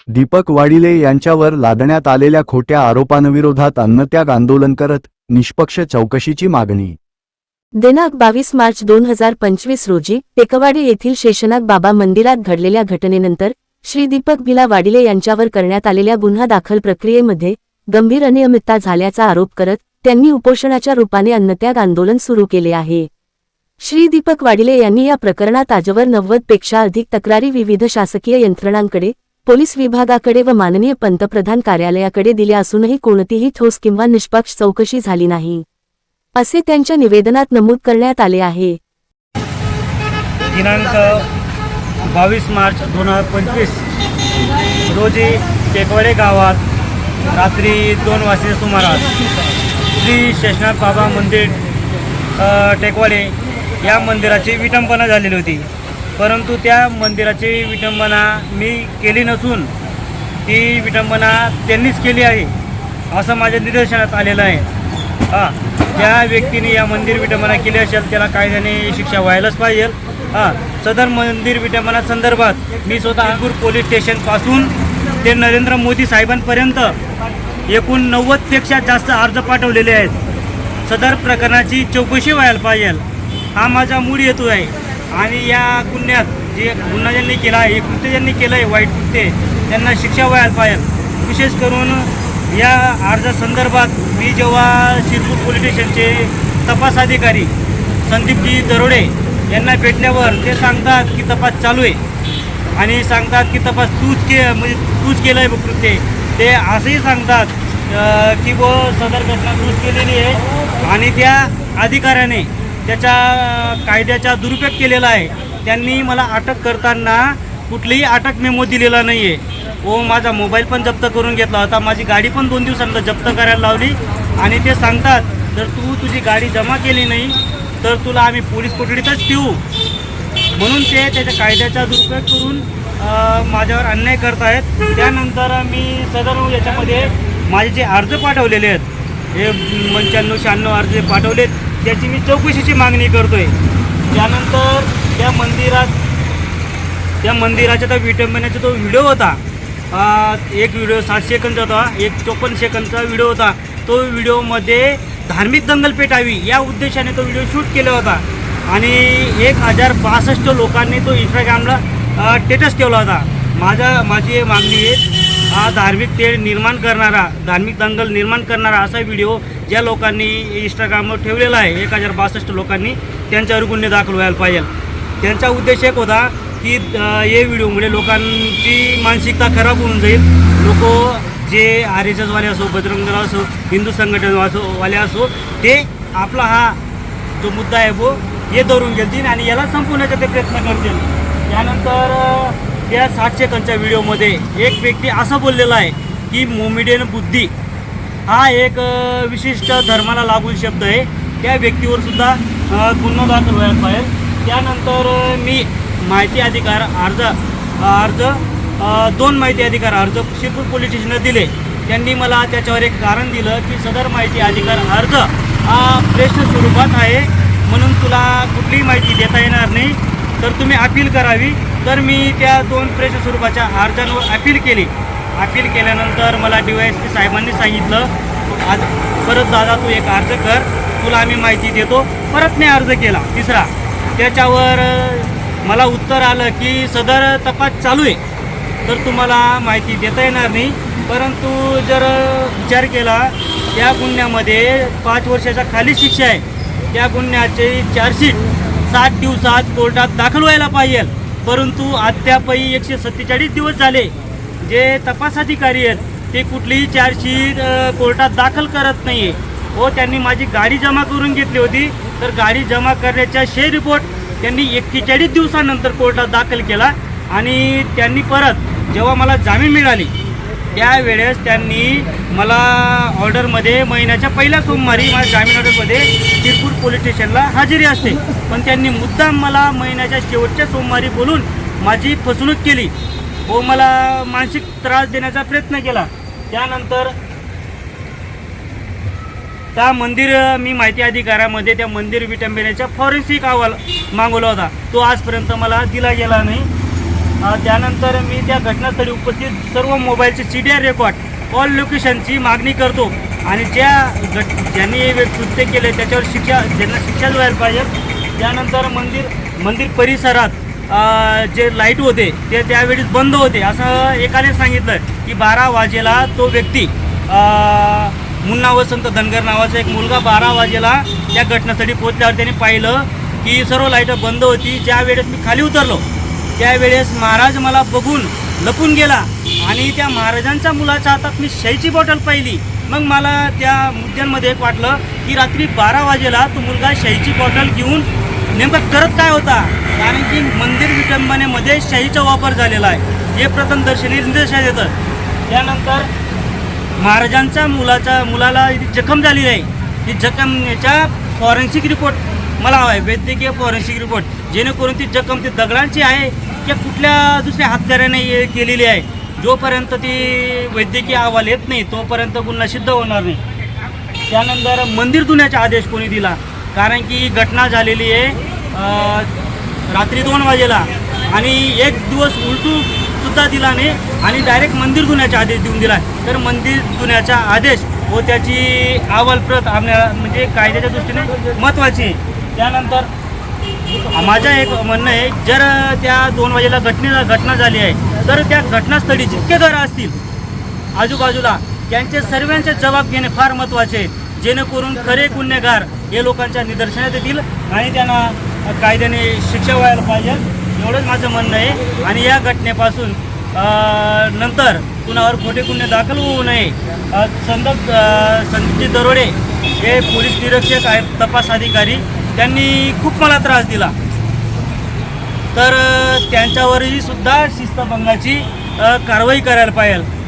दीपक वाडिले यांच्यावर लादण्यात आलेल्या खोट्या आरोपांविरोधात अन्नत्याग आंदोलन करत निष्पक्ष चौकशीची मागणी। दिनांक 22 मार्च 2025 रोजी टेकवाडी येथील शेषनाग बाबा मंदिरात घडलेल्या घटनेनंतर श्री दीपक भिला वाडिले यांच्यावर करण्यात आलेल्या गुन्हा दाखल प्रक्रियेमध्ये गंभीर अनियमितता झाल्याचा आरोप करत त्यांनी उपोषणाच्या रूपाने अन्नत्याग आंदोलन सुरू केले आहे। श्री दीपक वाडिले यांनी या प्रकरणात आजवर 90 पेक्षा अधिक तक्रारी विविध शासकीय यंत्रणांकडे, पोलीस विभागाकडे व माननीय पंतप्रधान कार्यालयाकडे दिल्या असूनही कोणतीही ठोस किंवा निष्पक्ष चौकशी झाली नाही, असे त्यांच्या निवेदनात नमूद करण्यात आले आहे। दिनांक 22 मार्च 2025 रोजी टेकवाडे गावात रात्री 2 वाजता सुमारास श्री शेषनाग बाबा मंदिर टेकवाडे या मंदिराची विटंबना झालेली होती, परंतु त्या मंदिराची विटंबना मी केली नसून ती विटंबना त्यांनीच केली आहे असं माझ्या निदर्शनात आलेलं आहे। ज्या व्यक्तीने या मंदिर विटंबना केली असेल त्याला कायद्याने शिक्षा व्हायलाच पाहिजे। सदर मंदिर विटंबना संदर्भात मी स्वतः नागपूर पोलीस स्टेशनपासून ते नरेंद्र मोदी साहेबांपर्यंत एकूण 90 पेक्षा जास्त अर्ज पाठवलेले आहेत। सदर प्रकरणाची चौकशी व्हायला पाहिजे हा माझा मूळ हेतू आहे। आणि या गुन्ह्यात जे गुन्हा ज्यांनी केला आहे, कृत्य ज्यांनी केलं आहे वाईट कृत्य, त्यांना शिक्षा व्हायला पाहिजे। विशेष करून या अर्जासंदर्भात मी जेव्हा शिरपूर पोलीस स्टेशनचे तपास अधिकारी संदीपजी दरोडे यांना भेटल्यावर ते सांगतात की तपास चालू आहे आणि सांगतात की तपास तूच केलं आहे कृत्य, ते असंही सांगतात की सदर घटना तूच केलेली आहे आणि त्या अधिकाऱ्याने त्याच्या कायद्याचा दुरुपयोग केलेला आहे। त्यांनी मला अटक करताना कुठलीही अटक मेमो दिलेला नाही आहे व माझा मोबाईल पण जप्त करून घेतला होता, माझी गाडी पण 2 दिवसांनंतर जप्त करायला लावली आणि ते सांगतात जर तू तुझी गाडी जमा केली नाही तर तुला आम्ही पोलीस कोठडीतच ठेवू, म्हणून ते त्याच्या कायद्याचा दुरुपयोग करून माझ्यावर अन्याय करत आहेत। त्यानंतर मी सदर याच्यामध्ये माझे जे अर्ज पाठवलेले आहेत हे 95-96 अर्ज पाठवलेत त्याची मी चौकशीची मागणी करतोय। त्यानंतर त्या मंदिराचा तो विटंबनेचा तो व्हिडिओ होता, एक व्हिडिओ 7 सेकंदचा होता, एक 54 सेकंदचा व्हिडिओ होता। तो व्हिडिओमध्ये धार्मिक दंगल पेटावी या उद्देशाने तो व्हिडिओ शूट केला होता आणि 1062 लोकांनी तो इंस्टाग्रामला स्टेटस ठेवला होता। माझी मागणी आहे हा धार्मिक तेढ निर्माण करणारा, धार्मिक दंगल निर्माण करणारा असा व्हिडिओ ज्या लोकांनी इंस्टाग्रामवर ठेवलेला आहे 1062 लोकांनी, त्यांच्यावर गुन्हे दाखल व्हायला पाहिजे। त्यांचा उद्देश एक होता की हे व्हिडिओमुळे लोकांची मानसिकता खराब होऊन जाईल, लोक जे RSSवाले असो, बजरंग दल असो, हिंदू संघटनवाले असो, ते आपला हा जो मुद्दा आहे हे धरून घेतील आणि याला संपवण्याचा ते प्रयत्न करतील। त्यानंतर त्या 60 सेकंदच्या व्हिडिओमध्ये एक व्यक्ती असं बोललेला आहे की मोमेडियन बुद्धी हा एक विशिष्ट धर्माला लागून शब्द आहे, त्या व्यक्तीवर सुद्धा गुन्हा दाखल व्हायला पाहिजे। त्यानंतर मी माहिती अधिकार अर्ज 2 माहिती अधिकार अर्ज शिरपूर पोलीस स्टेशनला दिले। त्यांनी मला त्याच्यावर एक कारण दिलं की सदर माहिती अधिकार अर्ज हा प्रश्न स्वरूपात आहे म्हणून तुला कुठलीही माहिती देता येणार नाही, तर तुम्ही अपील करावी। तर मी त्या 2 प्रश्न स्वरूपाच्या अर्जांवर अपील केली। अपील केल्यानंतर मला DYSP साहेबांनी सांगितलं आज परत दादा तू एक अर्ज कर, तुला आम्ही माहिती देतो। परत मी अर्ज केला 3रा, त्याच्यावर मला उत्तर आलं की सदर तपास चालू आहे तर तुम्हाला माहिती देता येणार नाही, परंतु जर विचार केला त्या गुन्ह्यामध्ये 5 वर्षाच्या खाली शिक्षा आहे, त्या गुन्ह्याचे चार्जशीट 7 दिवसात कोर्टात दाखल व्हायला पाहिजे, परंतु अद्यापही 147 दिवस झाले जे तपास अधिकारी आहेत ते कुठलीही चार्जशीट कोर्टात दाखल करत नाही आहे व त्यांनी माझी गाडी जमा करून घेतली होती, तर गाडी जमा करण्याचा शे रिपोर्ट त्यांनी 41 दिवसानंतर कोर्टात दाखल केला आणि त्यांनी परत जेव्हा मला जामीन मिळाली त्यावेळेस त्यांनी मला ऑर्डरमध्ये महिन्याच्या पहिल्या सोमवारी माझ्या जामीन ऑर्डरमध्ये शिरपूर पोलीस स्टेशनला हजेरी असते, पण त्यांनी मुद्दाम मला महिन्याच्या शेवटच्या सोमवारी बोलून माझी फसवणूक केली व मला मानसिक त्रास देण्याचा प्रयत्न केला। त्यानंतर त्या मंदिर मी माहिती अधिकारामध्ये त्या मंदिर विटंबनेचा फॉरेन्सिक अहवाल मागवला होता, तो आजपर्यंत मला दिला गेला नाही. त्यानंतर मी त्या घटनास्थळी उपस्थित सर्व मोबाईलचे CDR रेकॉर्ड ऑल लोकेशनची मागणी करतो आणि ज्यांनी हे कृत्य केले त्याच्यावर ज्यांना शिक्षा व्हायला पाहिजे. त्यानंतर मंदिर परिसरात जे लाईट होते ते त्यावेळेस बंद होते असं एकाने सांगितलं की 12 वाजेला तो व्यक्ती मुन्ना वसंत धनगर नावाचा एक मुलगा 12 वाजेला त्या घटनास्थळी पोहोचल्यावर त्याने पाहिलं की सर्व लाईटं बंद होती. ज्या वेळेस मी खाली उतरलो त्यावेळेस महाराज मला बघून लपून गेला आणि त्या महाराजांच्या मुलाच्या हातात मी शाईची बॉटल पाहिली. मग मला त्या मुद्द्यांमध्ये एक वाटलं की रात्री 12 वाजेला तो मुलगा शाईची बॉटल घेऊन नेमकं करत काय होता, कारण की मंदिर विटंबनेमध्ये शाईचा वापर झालेला आहे हे प्रथमदर्शनी निदर्शनास येतं. त्यानंतर महाराजांच्या मुलाला जखम झालेली आहे, ती जखमेचा फॉरेन्सिक रिपोर्ट मला हवा आहे, वैद्यकीय फॉरेन्सिक रिपोर्ट, जेणेकरून ती जखम ती दगडांची आहे किंवा कुठल्या दुसऱ्या हत्याराने केलेली आहे. जोपर्यंत ती वैद्यकीय अहवाल येत नाही तोपर्यंत गुन्हा सिद्ध होणार नाही. त्यानंतर मंदिर धुण्याचा आदेश कोणी दिला, कारण की घटना झालेली आहे रात्री 2 वाजेला आणि एक दिवस उलटूसुद्धा दिला नाही आणि डायरेक्ट मंदिर धुण्याचा आदेश देऊन दिला. तर मंदिर धुण्याचा आदेश व त्याची अहवाल प्रत आपल्याला म्हणजे कायद्याच्या दृष्टीने महत्त्वाची आहे. त्यानंतर माझं एक म्हणणं आहे, जर त्या 2 वाजेला घटना झाली आहे तर त्या घटनास्थळी जितके घरं असतील आजूबाजूला त्यांचे सर्वांचे जबाब घेणे फार महत्त्वाचे आहे, जेणेकरून खरे गुन्हेगार हे लोकांच्या निदर्शनात येतील आणि त्यांना कायद्याने शिक्षा व्हायला पाहिजे, एवढंच माझं म्हणणं आहे. आणि या घटनेपासून नंतर कुणावर खोटे गुन्हे दाखल होऊ नये. संदीपजी दरोडे हे पोलीस निरीक्षक आहेत, तपास अधिकारी, त्यांनी खूप मला त्रास दिला, तर त्यांच्यावरही सुद्धा शिस्तभंगाची कारवाई करायला पाहिजे.